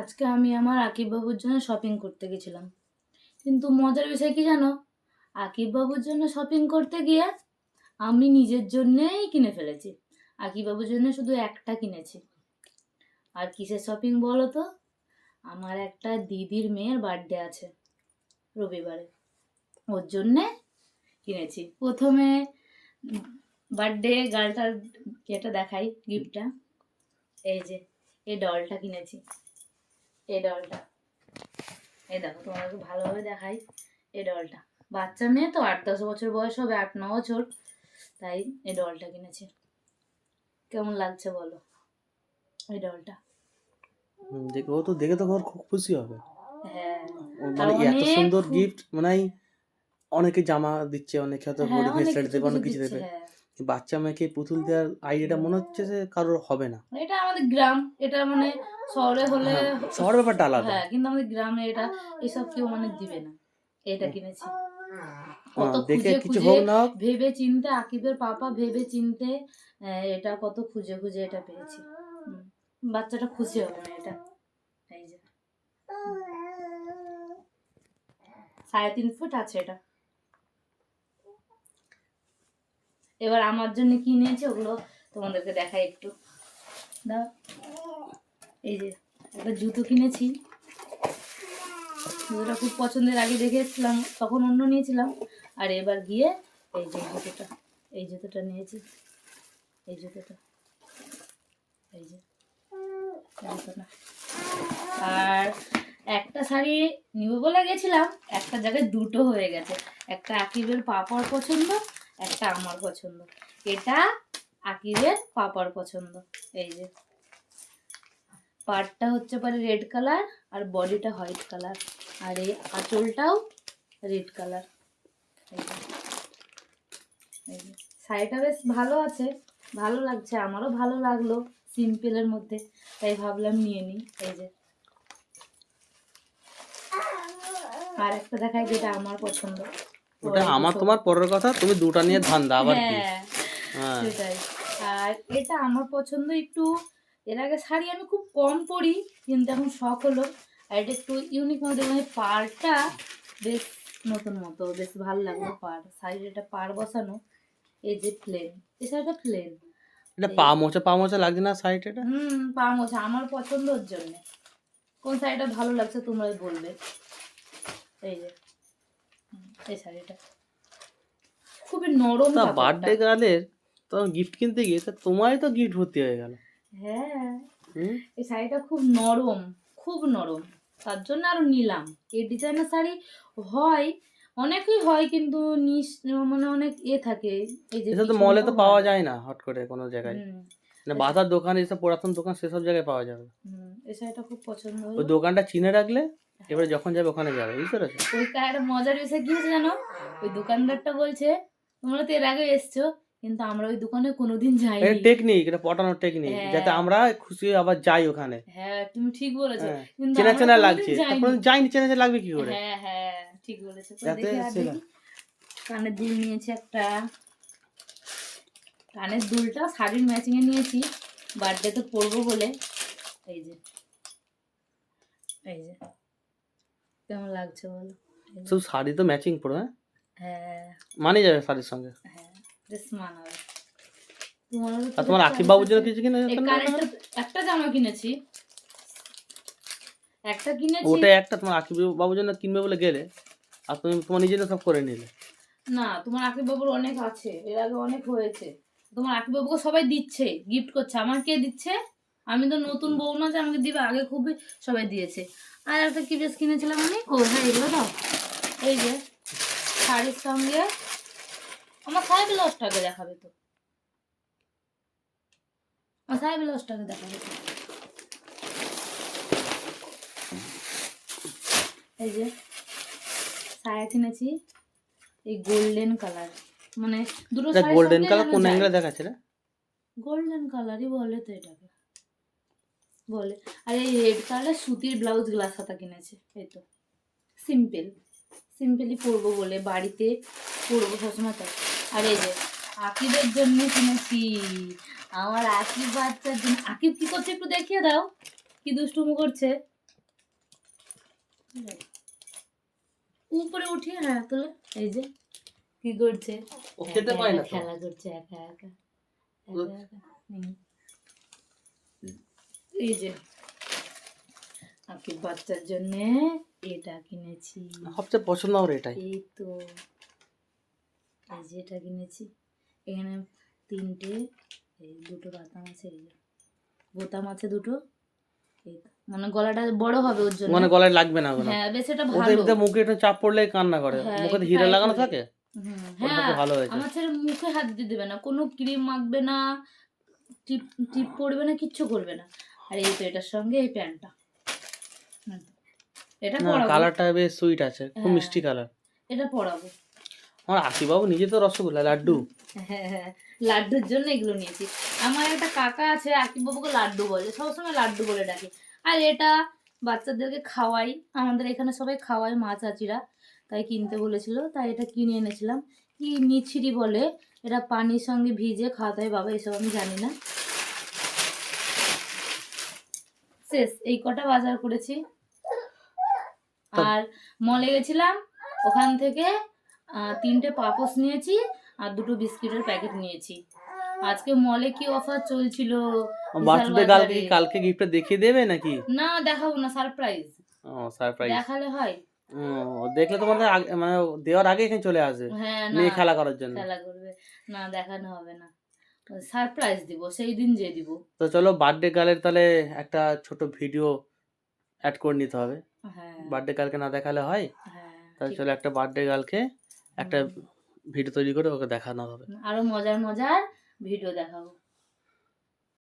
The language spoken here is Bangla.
আজকে আমি আমার আকিব বাবুর জন্য শপিং করতে গেছিলাম, কিন্তু মজার বিষয় কি জানো? আকিব বাবুর জন্য শপিং করতে গিয়ে আমি নিজের জন্যেই কিনে ফেলেছি। আকিব বাবুর জন্য শুধু একটা কিনেছি। আর কিসের শপিং বলো তো? আমার একটা দিদির মেয়ের বার্থডে আছে রবিবারে, ওর জন্যে কিনেছি। প্রথমে বার্থডে গার্লটার এটা দেখাই, গিফটটা। এই যে এই ডলটা কিনেছি, এই ডলটা, এই দেখো তোমাকে ভালোভাবে দেখাই। এই ডলটা, বাচ্চা মেয়ে তো 8-10 বছর বয়স হবে, 8-9 বছর, তাই এই ডলটা কিনেছি। কেমন লাগছে বলো এই ডলটা? দেখে ও তো দেখে তো খুব খুশি হবে। হ্যাঁ, মানে এত সুন্দর গিফট, মানে অনেকে জামা দিচ্ছে, অনেকে হয়তো বডি ব্রেসলেট দেবে, অনেক কিছু দেবে। হ্যাঁ, বাচ্চা মেয়েকে পুতুল দেওয়ার আইডিয়াটা মনে হচ্ছে যে কারোর হবে না। এটা আমাদের গ্রাম, এটা মানে শহরে হলে হ্যাঁ, শহরের ব্যাপারটা আলাদা। হ্যাঁ, কিন্তু আমাদের গ্রামে এটা এসব কেউ মানে দিবে না। এটা কিনেছি, কত দেখে খুঁজে কিছু খুঁজে হোক না হোক। ভেবে চিনতে, আকিবের পাপা ভেবে চিনতে এটা কত খুঁজে খুঁজে এটা পেয়েছি। বাচ্চাটা খুশি হবে না এটা। এই যে 3.5 ফুট আছে এটা। এবার আমার জন্য কি নিয়েছি ওগুলো তোমাদেরকে দেখাই একটু। দাও, এই যে একটা জুতো কিনেছি। জুতোটা খুব পছন্দের, আগে দেখে এসেছিলাম, তখন অন্য নিয়েছিলাম। আর এবার গিয়ে এই যে জুতোটা, এই জুতোটা নিয়েছি। এই জুতোটা, এই যে জুতোটা। আর একটা শাড়ি নিব বলে গেছিলাম, একটা জায়গায় দুটো হয়ে গেছে। একটা আকিবের পাপার পছন্দ, একটা আমার পছন্দ। এটা আকিবের পাপার পছন্দ। এই যে পাড়টা হচ্ছে পারে রেড কালার আর বডিটা হোয়াইট কালার, আর এই আঁচলটাও রেড কালার। এই যে শাড়িটা বেশ ভালো আছে, ভালো লাগছে, আমারও ভালো লাগলো সিম্পলের মধ্যে, তাই ভাবলাম নিয়ে নিই। এই যে আর একটা দেখাই যেটা আমার পছন্দ। ওটা আমার তোমার পরের কথা, তুমি দুটো নিয়ে ধান্দা আবার কি? হ্যাঁ, সেটাই। আর এটা আমার পছন্দ একটু। এর আগে শাড়ি আমি খুব কম পরি, কিন্তু এখন শখ হলো। আর এটা একটু ইউনিক মধ্যে, মানে পাড়টা বেশ নতুন মতো, বেশ ভালো লাগলো পাড়। শাড়ির এটা পাড় বসানো, এই যে প্লেন, এই শাড়িটা প্লেন। এটা পা মোচা লাগছে না শাড়িটা? পা মোছা আমার পছন্দ, ওর জন্য। কোন শাড়িটা ভালো লাগছে তোমরাই বলবে। এই যে এই শাড়িটা খুবই নরম তা কাপড়টা। বার্থডে গার্লের তো গিফট কিনতে গিয়ে তা তোমারই তো গিফট ভর্তি হয়ে গেল। হ্যাঁ, এই শাড়িটা খুব নরম, খুব নরম, তার জন্য আরো নিলাম। এই ডিজাইনের শাড়ি হয়, অনেকই হয়, কিন্তু মানে অনেক থাকে। এই যে এসব তো মলে তো পাওয়া যায় না হট করে কোনো জায়গায়। মানে বাজার দোকান, এসব পুরাতন দোকান, সেসব জায়গায় পাওয়া যাবে। এই শাড়িটা খুব পছন্দ হলো। ওই দোকানটা চিনে রাখলে এবারে যখন যাবে ওখানে যাবে, বুঝতে পেরেছো? ওই একটা মজার বিষয় কি হয়েছে জানো? ওই দোকানদারটা বলছে, তোমরা তো এর আগে এসছো, কিন্তু আমরা ওই দোকানে কোনোদিন এটা যাইনি। টেকনিক, এটা পটানোর টেকনিক, যাতে আমরা খুশি হয়ে আবার যাই ওখানে। হ্যাঁ, তুমি ঠিক বলেছো, কিন্তু চেনা আমরা চেনা কোনোদিন লাগছে, যাইনি। তখন যাইনি, চেনা চেনা লাগবে কি করে? হ্যাঁ হ্যাঁ, ঠিক বলেছো। তো যাতে দেখি আর দেখি, কানের দুল নিয়েছি একটা। কানের দুলটা শাড়ির ম্যাচিংয়ে নিয়েছি, বার্থডেতে পরবো বলে। এই যে এই যে কেমন লাগছে বলো? শুধু শাড়ি তো ম্যাচিং পরো, হ্যাঁ, মানে যাবে শাড়ির সঙ্গে। হ্যাঁ, বেশ মানাবে। আর তোমার আকিব বাবুর জন্য কিছু কিনে একটা জামা কিনেছি, একটা কিনেছি। ওটা একটা তোমার আকিব বাবুর জন্য কিনবে বলে গেলে, আর তুমি তোমার নিজের সব করে নিলে। না, তোমার আকিব বাবুর অনেক আছে, এর আগে অনেক হয়েছে। তোমার আকিব বাবুকে সবাই দিচ্ছে, গিফট করছে। আমার কে দিচ্ছে? আমি তো নতুন বউ না যে আমাকে দিবে, আগে খুবই সবাই দিয়েছে। আর একটা কি বেশ কিনেছিলাম আমি, ও হ্যাঁ, এগুলো দাও। এই যে শাড়ির সঙ্গে আমার সাহেব ব্লাউজটাকে দেখাবে তো, আমার সাহেব ব্লাউজটাকে দেখাবে তো। এই যে সায়া কিনেছি, এই গোল্ডেন কালার, মানে দুটো শাড়ির গোল্ডেন সঙ্গে কালার কোন যায়। অ্যাঙ্গেলে দেখাচ্ছে রে? গোল্ডেন কালারই বলে তো এটাকে, বলে। আর এই রেড কালার সুতির ব্লাউজ গ্লাস হাতা কিনেছে। এই তো সিম্পলি পরবো বলে, বাড়িতে পরবো সবসময় তাই। আর এই যে আকিবের জন্য কিনেছি, আমার আকিব বাচ্চার জন্য। আকিব কি করছে একটু দেখিয়ে দাও, কি দুষ্টুমু করছে। উপরে উঠিয়ে হ্যাঁ তোলে, এই যে কি করছে, ও খেতে একা পায় একা না তো। খেলা করছে একা একা একা একা। এই যে আকিব বাচ্চার জন্য এটা কিনেছি, সবচেয়ে পছন্দ আমার এটাই। এই তো এই যে এটা কিনেছি, এখানে 3টে, এই 2টো বাতাম আছে, এই যে বোতাম আছে 2টো, এই তো। মানে গলাটা বড় হবে ওর জন্য। মানে গলায় লাগবে না ওগুলো। হ্যাঁ বেশ এটা ও তো ভালো। এমনিতে মুখে একটু চাপ পড়লে কান্না করে, হ্যাঁ মুখে তো একটু হিরে টাইট লাগানো হলে। থাকে, ওটা হ্যাঁ সবচেয়ে ভালো হয়েছে। আমার ছেলে মুখে হাত দিতে দেবে না, কোনো ক্রিম মাখবে না, টিপ টিপ পড়বে না, কিচ্ছু করবে না। আর এই তো এটার সঙ্গে এই প্যান্টটা, এটা না পরাবো। কালারটা বেশ সুইট আছে, খুব হ্যাঁ মিষ্টি কালার। এটা পরাবো। আমার আশিবাবু নিজে তো রসগোল্লা লাড্ডু। হ্যাঁ হ্যাঁ লাড্ডুর জন্য এগুলো নিয়েছি। আমার একটা কাকা আছে আকিব বাবুকে লাড্ডু বলে, সবসময় লাড্ডু বলে ডাকে। আর এটা বাচ্চাদেরকে খাওয়াই, আমাদের এখানে সবাই খাওয়াই মা চাচিরা, তাই কিনতে বলেছিল, তাই এটা কিনে এনেছিলাম। কি নিছিরি বলে, এটা পানির সঙ্গে ভিজে খাওয়াতে হয় বাবা, এসব আমি জানি না। শেষ, এই কটা বাজার করেছি। তা- আর মলে গেছিলাম, ওখান থেকে 3টে পাপোশ নিয়েছি আর 2টো বিস্কিটের প্যাকেট নিয়েছি। আজকে মলে কি অফার চলছিল বিশাল বার্থডে গার্লকে বাজারে। কি কালকে গিফটটা দেখিয়ে দেবে নাকি? না দেখাবো না, সারপ্রাইজ। ও সারপ্রাইজ। দেখালে হয়? দেখলে তোমাদের মানে দেওয়ার আগে এখানে চলে আসে হ্যাঁ না, মেয়ে খেলা করার জন্য। খেলা করবে না, দেখানো হবে না, সারপ্রাইজ দিব সেই দিন যে দিব। তো চলো বার্থডে গার্লের তাহলে একটা ছোট ভিডিও অ্যাড করে নিতে হবে। হ্যাঁ বার্থডে গার্লকে না দেখালে হয়? হ্যাঁ তাহলে ঠিক। চলো একটা বার্থডে গার্লকে একটা ভিডিও তৈরি করে ওকে দেখানো হবে। আরো মজার মজার ভিডিও দেখাবো।